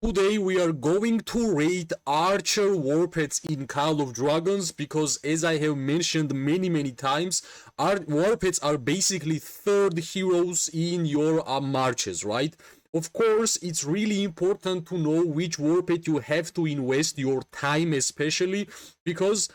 Today we are going to rate archer war pets in Call of Dragons because, as I have mentioned many times, our war pets are basically third heroes in your marches, right? Of course, it's really important to know which war pet you have to invest your time, especially because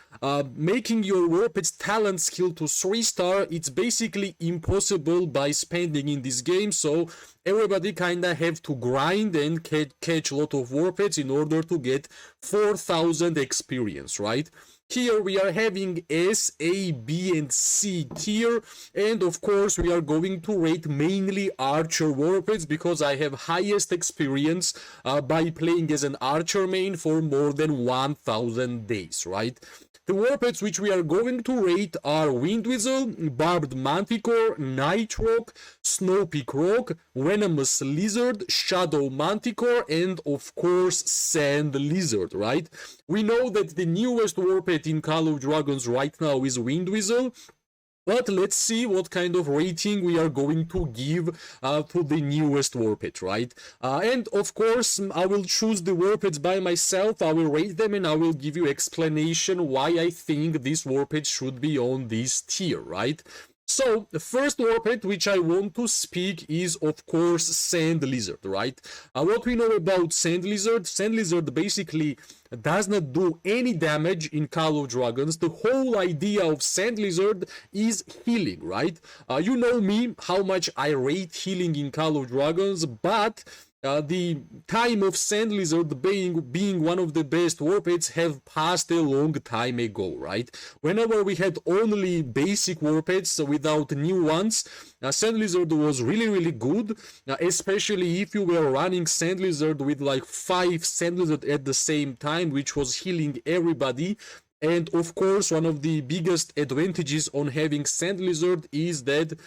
making your war pet's talent skill to 3-star, it's basically impossible by spending in this game. So everybody kinda have to grind and catch a lot of war pets in order to get 4,000 experience, right? Here we are having S, A, B, and C tier, and of course we are going to rate mainly archer war pets because I have highest experience by playing as an archer main for more than 1,000 days, right? The war pets which we are going to rate are Windweasel, Barbed Manticore, Night Roc, Snowpeak Roc, Venomous Lizard, Shadow Manticore, and of course Sand Lizard, right? We know that the newest war pet in Call of Dragons right now is Windweasel, but let's see what kind of rating we are going to give to the newest war pet, right? And of course, I will choose the war pets by myself, I will rate them, and I will give you explanation why I think this war pet should be on this tier, right? So, the first war pet which I want to speak is, of course, Sand Lizard, right? What we know about Sand Lizard basically does not do any damage in Call of Dragons. The whole idea of Sand Lizard is healing, right? You know me, how much I rate healing in Call of Dragons, but the time of Sand Lizard being one of the best war pets have passed a long time ago, right? Whenever we had only basic war pets without new ones, Sand Lizard was really good, especially if you were running Sand Lizard with like 5 Sand Lizard at the same time, which was healing everybody. And of course, one of the biggest advantages on having Sand Lizard is that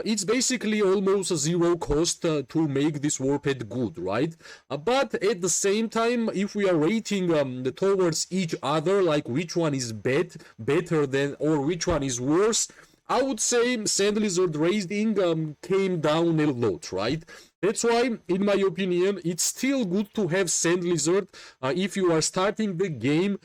it's basically almost a zero cost to make this war pet good, right? But at the same time, if we are rating towards each other, like which one is better than, or which one is worse, I would say Sand Lizard rating came down a lot, right? That's why, in my opinion, it's still good to have Sand Lizard if you are starting the game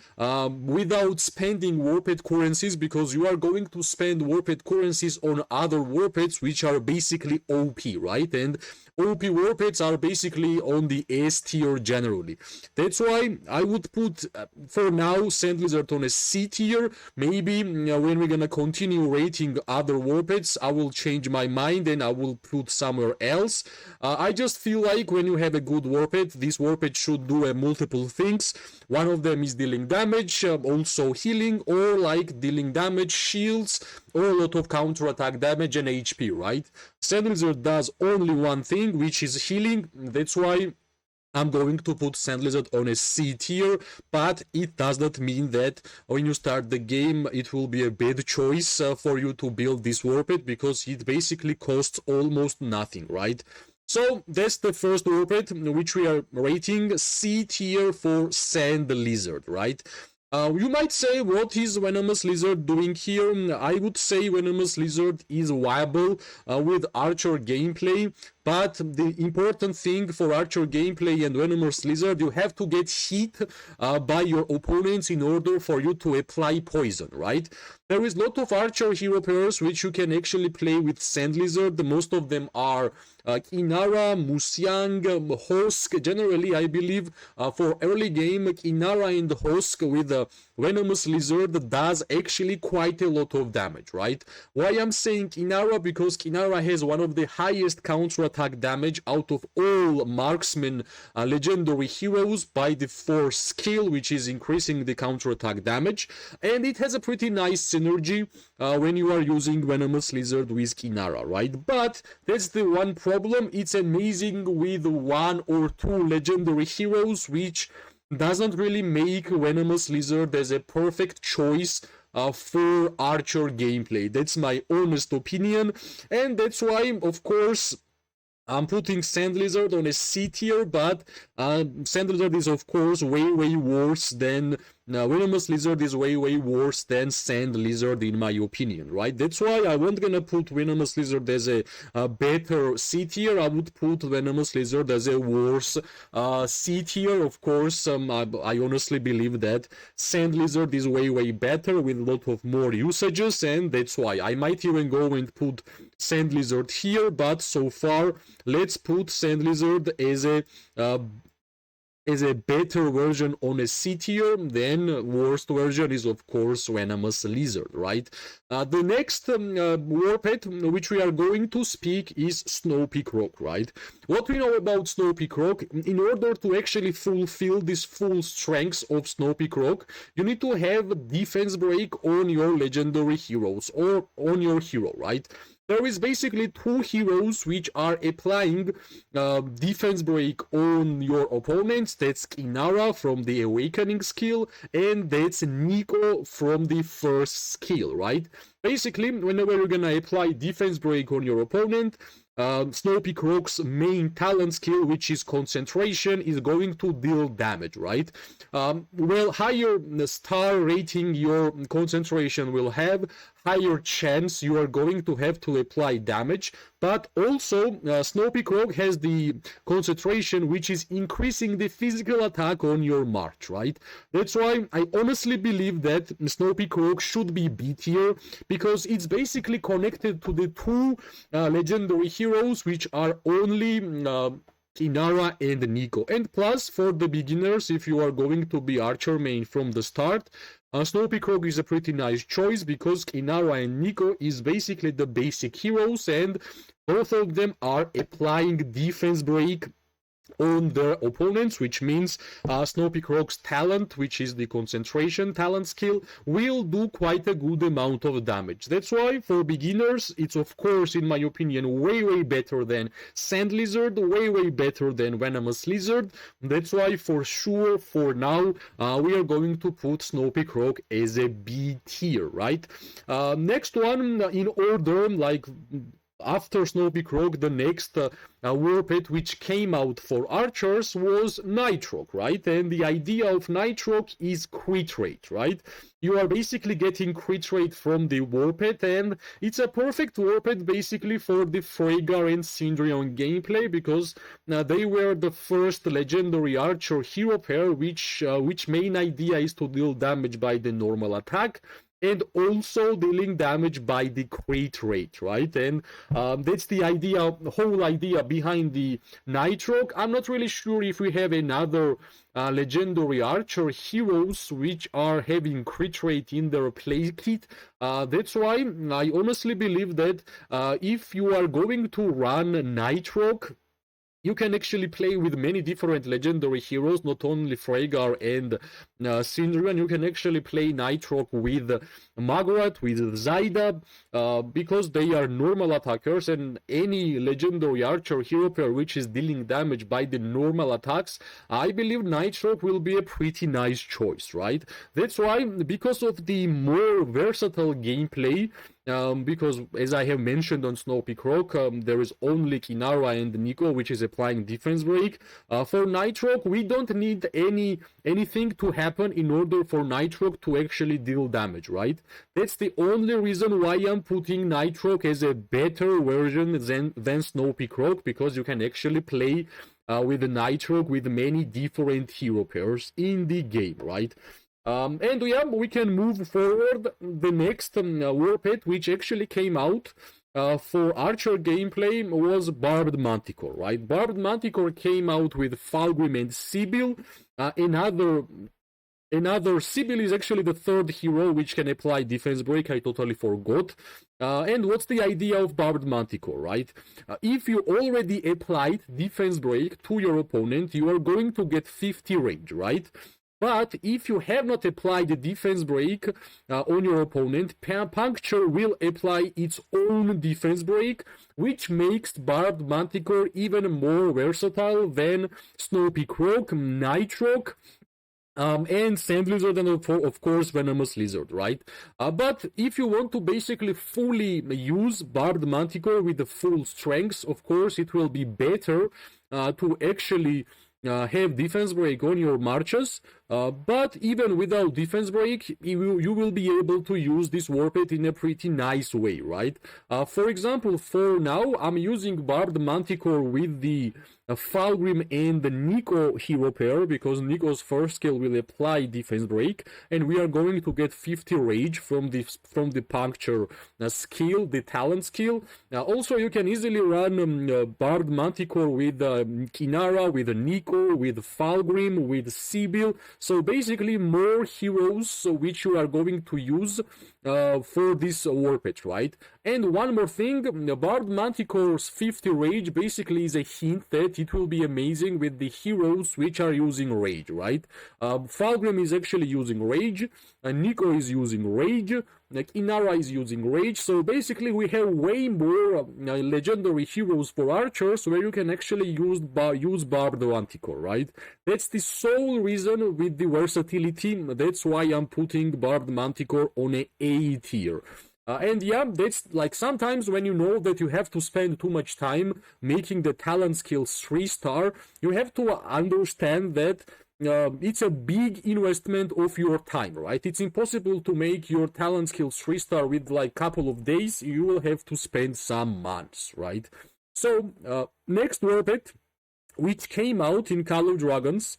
without spending Warped currencies, because you are going to spend Warped currencies on other Warpeds which are basically OP, right? And OP Warpeds are basically on the S tier generally. That's why I would put, for now, Sand Lizard on a C tier. Maybe when we're gonna continue rating other Warpeds, I will change my mind and I will put somewhere else. I just feel like when you have a good Warped, this Warped should do multiple things. One of them is dealing damage, also healing, or like dealing damage, shields, or a lot of counter-attack damage and HP, right? Sand Lizard does only one thing, which is healing. That's why I'm going to put Sand Lizard on a C tier, but it does not mean that when you start the game it will be a bad choice for you to build this Warped, because it basically costs almost nothing, right? So that's the first Warped, which we are rating C tier for Sand Lizard, right? You might say, what is Venomous Lizard doing here? I would say Venomous Lizard is viable with Archer gameplay, but the important thing for Archer gameplay and Venomous Lizard, you have to get hit by your opponents in order for you to apply poison, right? There is a lot of Archer hero pairs which you can actually play with Sand Lizard. Most of them are Inara, Musyang, Hosk. Generally, I believe for early game, Inara and Hosk with Venomous Lizard does actually quite a lot of damage, right? Why I'm saying Inara? Because Inara has one of the highest counter-attack damage out of all Marksman legendary heroes by the 4th skill, which is increasing the counter-attack damage, and it has a pretty nice synergy when you are using Venomous Lizard with Inara, right? But that's the one problem, it's amazing with 1 or 2 legendary heroes, which doesn't really make Venomous Lizard as a perfect choice for Archer gameplay. That's my honest opinion, and that's why, of course, I'm putting Sand Lizard on a C tier, but Sand Lizard is of course way worse than Venomous Lizard is way worse than Sand Lizard in my opinion, right? That's why I wasn't gonna put Venomous Lizard as a better C tier. I would put Venomous Lizard as a worse C tier. Of course, I honestly believe that Sand Lizard is way better with a lot of more usages, and that's why I might even go and put Sand Lizard here. But so far, let's put Sand Lizard as a better version on a C tier. Then worst version is of course Venomous Lizard, right? The next warped which we are going to speak is Snowpeak Roc, right? What we know about Snowpeak Roc, in order to actually fulfill this full strengths of Snowpeak Roc, you need to have defense break on your legendary heroes or on your hero, right? There is basically two heroes which are applying defense break on your opponents. That's Inara from the Awakening skill, and that's Nico from the first skill, right? Basically, whenever you're gonna apply defense break on your opponent, Snowpeak Roc's main talent skill, which is concentration, is going to deal damage, right? Well, higher star rating your concentration will have, higher chance you are going to have to apply damage, but also Snowpeak Roc has the concentration which is increasing the physical attack on your march, right? That's why I honestly believe that Snowpeak Roc should be B tier, because it's basically connected to the two legendary heroes which are only Inara and Nico. And plus, for the beginners, if you are going to be Archer main from the start, Snowpeak Roc is a pretty nice choice, because Inara and Nico is basically the basic heroes, and both of them are applying defense break on their opponents, which means Snowpeak Roc's talent, which is the concentration talent skill, will do quite a good amount of damage. That's why for beginners, it's of course, in my opinion, way better than Sand Lizard, way better than Venomous Lizard. That's why for sure, for now, we are going to put Snowpeak Roc as a B tier, right? Next one in order, like after Snowpeak Roc, the next warped which came out for archers was Night Roc, right? And the idea of Night Roc is crit rate, right? You are basically getting crit rate from the warped, and it's a perfect warped basically for the Freygar and Cindrion gameplay, because they were the first legendary archer hero pair which main idea is to deal damage by the normal attack, and also dealing damage by the crit rate, right? And that's the idea, whole idea behind the Night Roc. I'm not really sure if we have another legendary archer heroes which are having crit rate in their play kit. That's why I honestly believe that if you are going to run Night Roc, you can actually play with many different legendary heroes, not only Freygar and Cindrion. You can actually play Night Roc with Magrat, with Zaida, because they are normal attackers, and any legendary archer hero pair which is dealing damage by the normal attacks, I believe Night Roc will be a pretty nice choice, right? That's why, because of the more versatile gameplay, because as I have mentioned on Snowpeak Roc, there is only Inara and Nico which is applying defense break. For Night Roc, we don't need anything to happen in order for Night Roc to actually deal damage, right? That's the only reason why I'm putting Night Roc as a better version than Snowpeak Roc, because you can actually play with the Night Roc with many different hero pairs in the game, right? And yeah, we can move forward. The next warped which actually came out for Archer gameplay was Barbed Manticore, right? Barbed Manticore came out with Fulgrim and Sibyl. Another Sibyl is actually the third hero which can apply defense break. I totally forgot. And what's the idea of Barbed Manticore, right? If you already applied defense break to your opponent, you are going to get 50 range, right? But if you have not applied the defense break on your opponent, Puncture will apply its own defense break, which makes Barbed Manticore even more versatile than Snowpeak Roc, Night Roc, and Sand Lizard, and of course Venomous Lizard, right? But if you want to basically fully use Barbed Manticore with the full strengths, of course it will be better to actually have defense break on your marches, but even without defense break, you will be able to use this warped in a pretty nice way, right? For example, for now, I'm using Barbed Manticore with the Falgrim and the Nico hero pair, because Nico's first skill will apply defense break, and we are going to get 50 rage from the puncture skill, the talent skill. Also, you can easily run Barbed Manticore with Kinara, with Nico, with Falgrim, with Sibyl. So basically more heroes which you are going to use for this warpage, right? And one more thing, Barbed Manticore's 50 rage basically is a hint that it will be amazing with the heroes which are using rage, right? Falgrim is actually using rage, Nico is using rage, like Inara is using rage. So basically we have way more legendary heroes for archers where you can actually use Barbed Manticore, right? That's the sole reason with the versatility. That's why I'm putting Barbed Manticore on a A tier. And yeah, that's like sometimes when you know that you have to spend too much time making the talent skills 3-star, you have to understand that it's a big investment of your time, right? It's impossible to make your talent skills 3-star with like couple of days. You will have to spend some months, right? So next warped, which came out in Call of Dragons,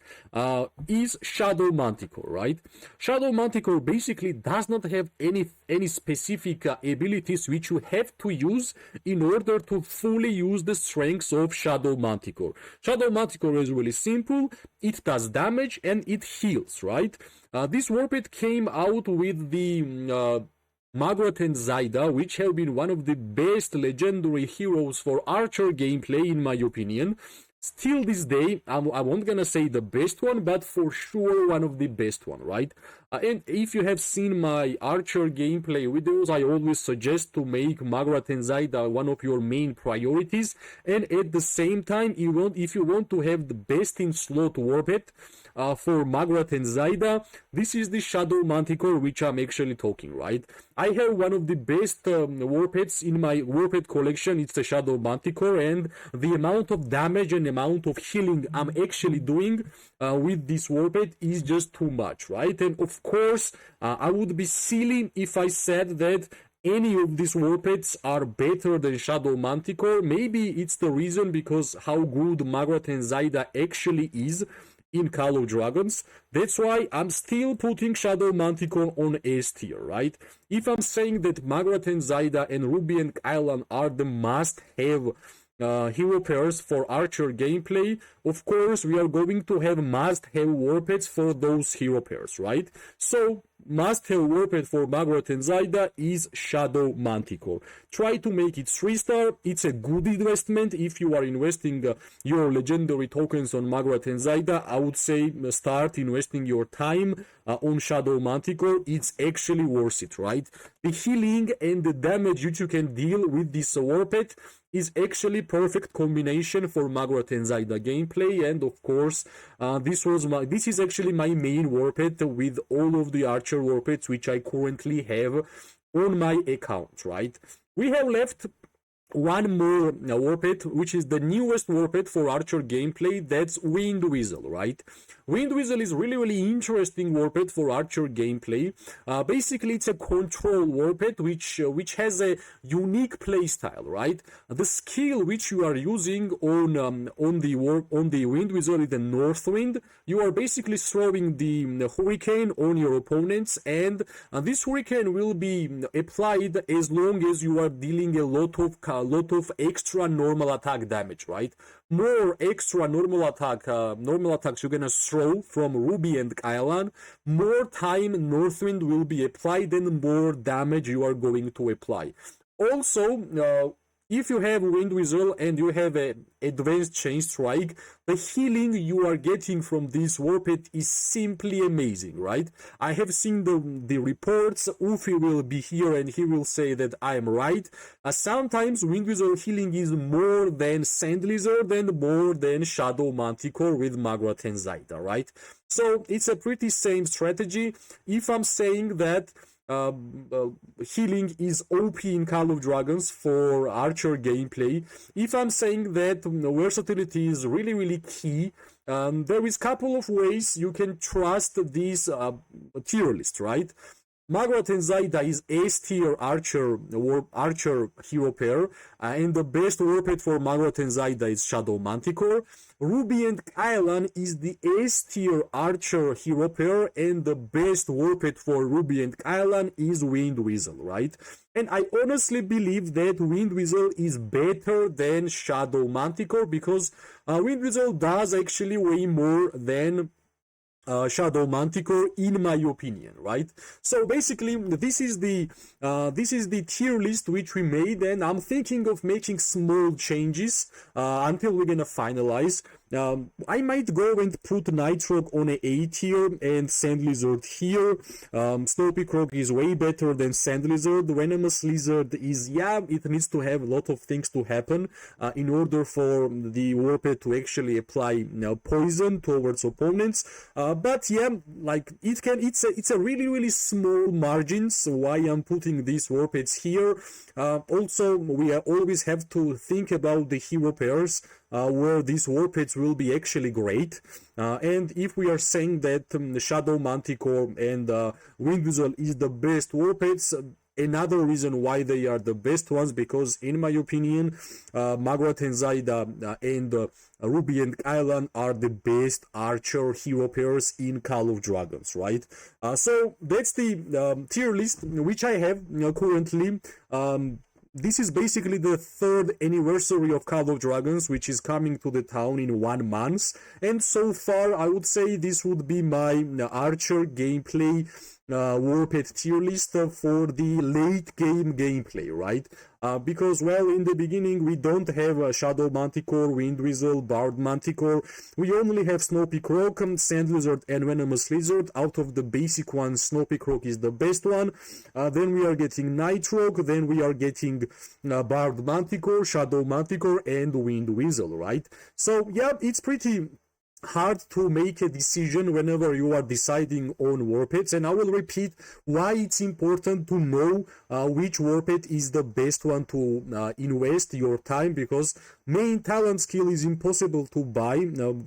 is Shadow Manticore, right? Shadow Manticore basically does not have any specific abilities which you have to use in order to fully use the strengths of Shadow Manticore. Shadow Manticore is really simple, it does damage and it heals, right? This warped came out with the Magrat and Zaida, which have been one of the best legendary heroes for archer gameplay in my opinion. Still this day, I won't gonna say the best one, but for sure one of the best one, right? And if you have seen my archer gameplay videos, I always suggest to make Magrat and Zaida one of your main priorities. And at the same time, if you want to have the best in slot warped for Magrat and Zaida, this is the Shadow Manticore which I'm actually talking, right? I have one of the best warpeds in my warped collection. It's the Shadow Manticore, and the amount of damage and amount of healing I'm actually doing with this warped is just too much, right? And of course, I would be silly if I said that any of these warpeds are better than Shadow Manticore. Maybe it's the reason because how good Magrat and Zaida actually is in Call of Dragons. That's why I'm still putting Shadow Manticore on S tier, right? If I'm saying that Magrat and Zaida and Ruby and Island are the must-have hero pairs for archer gameplay, of course we are going to have must-have warpeds for those hero pairs, right? So must-have warped for Magrat and Zaida is Shadow Manticore. Try to make it 3-star. It's a good investment. If you are investing your legendary tokens on Magrat and Zaida, I would say start investing your time on Shadow Manticore. It's actually worth it, right? The healing and the damage which you can deal with this warped is actually perfect combination for Magrat and Zaida gameplay. And of course, this is actually my main warped with all of the archer warpeds which I currently have on my account, right? We have left one more warped, which is the newest warped for archer gameplay. That's Windweasel, right? Windweasel is really interesting warped for archer gameplay. Basically, it's a control warped which has a unique playstyle, right? The skill which you are using on the Windweasel is the North Wind. You are basically throwing the hurricane on your opponents, and this hurricane will be applied as long as you are dealing a lot of extra normal attack damage, right? More extra normal attacks you're gonna throw from Ruby and Kylan, more time Northwind will be applied and more damage you are going to apply. Also, if you have Windweasel and you have an advanced chain strike, the healing you are getting from this warped is simply amazing, right? I have seen the reports. Ufi will be here and he will say that I am right. Sometimes Windweasel healing is more than Sand Lizard and more than Shadow Manticore with Magrat and Zaida, right? So it's a pretty same strategy. If I'm saying that healing is OP in Call of Dragons for archer gameplay, if I'm saying that versatility is really key there is couple of ways you can trust this tier list, right? Magrat and Zaida is S tier archer hero pair, and the best warped for Magrat and Zaida is Shadow Manticore. Ruby and Kylan is the S tier archer hero pair, and the best warped for Ruby and Kylan is Windweasel, right? And I honestly believe that Windweasel is better than Shadow Manticore because Windweasel does actually way more than Shadow Manticore, in my opinion, right? So basically, this is the tier list which we made, and I'm thinking of making small changes until we're gonna finalize. I might go and put Nitroc on a A tier and Sand Lizard here. Snowpeak Roc is way better than Sand Lizard. Venomous Lizard is, yeah, it needs to have a lot of things to happen in order for the Warped to actually apply poison towards opponents. But yeah, like it's a really small margins why I'm putting these Warpeds here. Also, we always have to think about the hero pairs where these Warpeds will be actually great. And if we are saying that Shadow Manticore and Windweasel is the best Warpeds, another reason why they are the best ones, because in my opinion, Magrat and Zaida and Ruby and Kylan are the best archer hero pairs in Call of Dragons, right? So that's the tier list which I have currently. This is basically the 3rd anniversary of Call of Dragons, which is coming to the town in 1 month. And so far, I would say this would be my Archer gameplay Warped tier list for the late game gameplay, right? Because, well, in the beginning, we don't have Shadow Manticore, Windweasel, Barbed Manticore. We only have Snowpeak Roc, Sand Lizard, and Venomous Lizard. Out of the basic ones, Snowpeak Roc is the best one. Then we are getting Nitroc, then we are getting Barbed Manticore, Shadow Manticore, and Windweasel, right? So, yeah, it's pretty hard to make a decision whenever you are deciding on Warpeds, and I will repeat why it's important to know which Warped is the best one to invest your time, because main talent skill is impossible to buy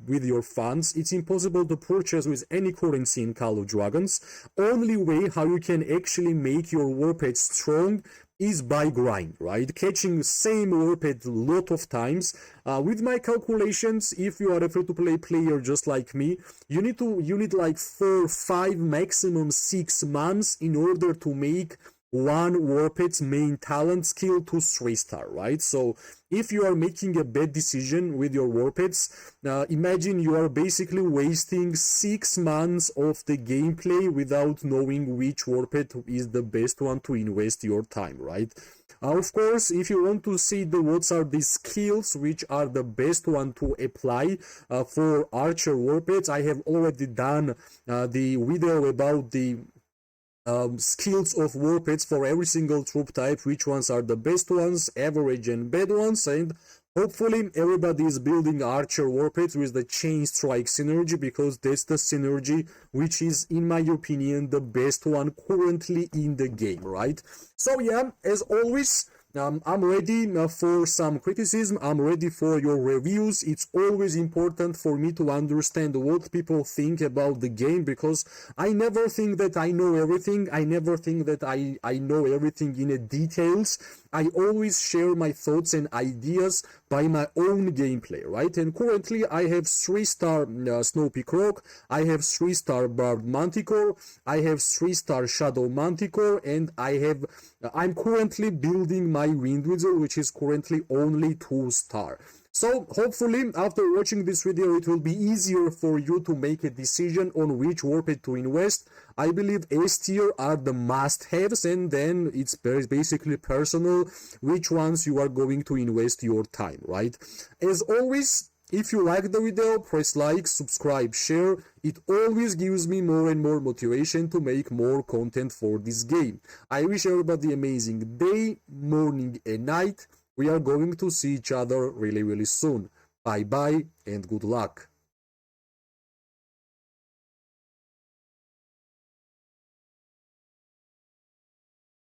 with your funds. It's impossible to purchase with any currency in Call of Dragons. Only way how you can actually make your Warped strong is by grind, right? Catching the same Warped a lot of times. With my calculations, if you are a free-to-play player just like me, you need like 4, 5, maximum 6 months in order to make one Warped's main talent skill to 3-star, right? So if you are making a bad decision with your Warpeds, imagine you are basically wasting 6 months of the gameplay without knowing which Warped is the best one to invest your time, right? Of course, if you want to see what are the skills which are the best one to apply for Archer Warpeds, I have already done the video about the skills of Warpeds for every single troop type, which ones are the best ones, average and bad ones, and hopefully everybody is building Archer Warpeds with the Chain Strike synergy, because that's the synergy which is, in my opinion, the best one currently in the game, right? So yeah, as always, I'm ready for some criticism. I'm ready for your reviews. It's always important for me to understand what people think about the game, because I never think that I know everything. I never think that I know everything in the details. I always share my thoughts and ideas by my own gameplay, right? And currently I have 3-star Snowpeak Roc, I have 3-star Barbed Manticore, I have 3-star Shadow Manticore, and I'm currently building my Windweasel, which is currently only 2-star. So hopefully after watching this video it will be easier for you to make a decision on which Warped to invest. I believe S tier are the must-haves, and then it's basically personal which ones you are going to invest your time, right? As always, if you like the video, press like, subscribe, share. It always gives me more and more motivation to make more content for this game. I wish everybody amazing day, morning and night. We are going to see each other really soon. Bye bye and good luck.